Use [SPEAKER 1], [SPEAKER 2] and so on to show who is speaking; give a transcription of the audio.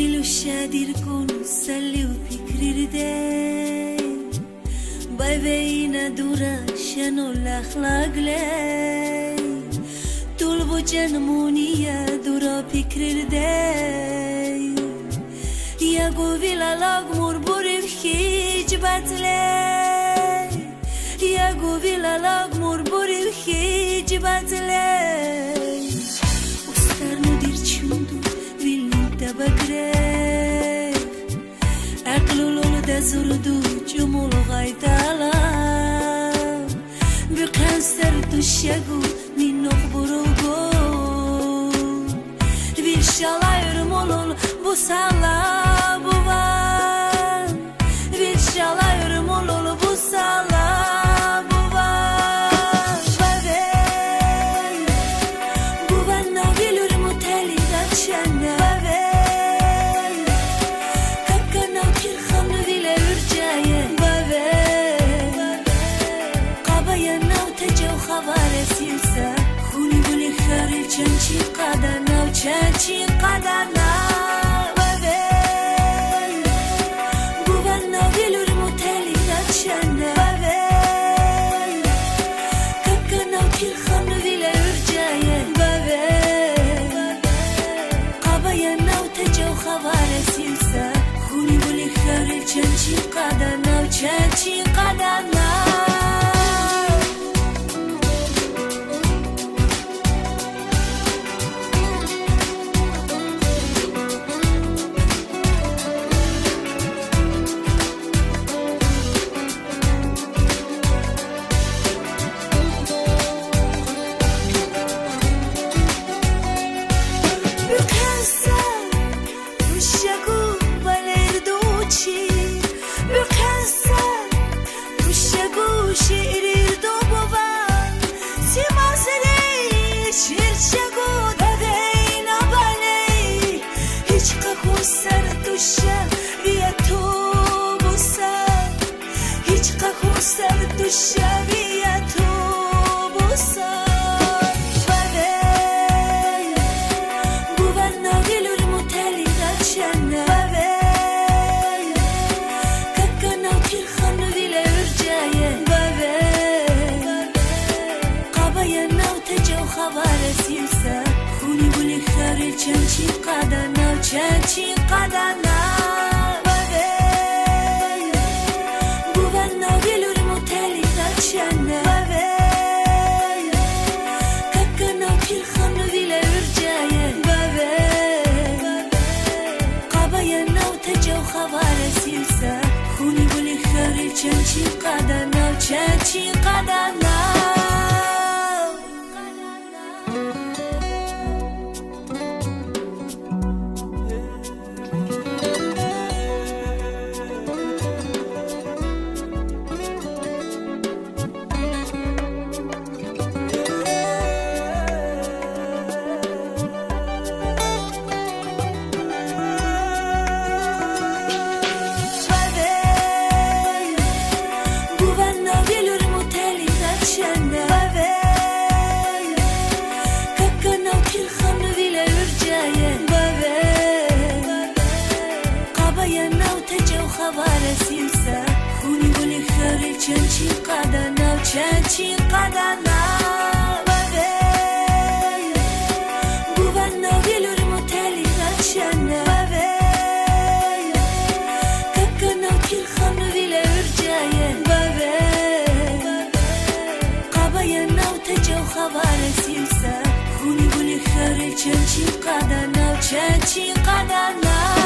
[SPEAKER 1] دل و شادیر کن سلی و فکری ده بایوی ندورا شنو لخلاق لی طول و جنمونیا دورا فکری ده یا گوی لالاق مربوری بخیج بطلی یا گوی لالاق مربوری بخیج بطلی استرنو دیر چوندو بقرب أقلولو دزردو جمولو غايتالا بقنصر تشيقو من نخبرو قول بالشالا يرمولو بوسالا بوان بالشالا يرمولو بوسالا چنچی قدرنا چنچی قدرنا ببین گوبنا ویلور موتلی دچنه ببین ککنا کیر خان ویلور جایه ببین قبای نو تجو خبر سیلسه خونی بولی خیلی چنچی قدرنا چنچی قدرنا چنچی قدرنا چنچی قدرنا ببین گوبنا ویلور موتلی دچنه ببین ککنا کیر خان ویلور جایه ببین قبای نو تجو خبر سیلسه خونی بولی خیلی چنچی قدرنا چنچی قدرنا چنچی قدرنا چنچی قدرنا ببین گوبنا ویلور موتلی دچنه ببین ککنا کیر خان ویلور جایه ببین قبای نو تجو خبر سیلسه خونی بولی خیلی چنچی قدرنا چنچی قدرنا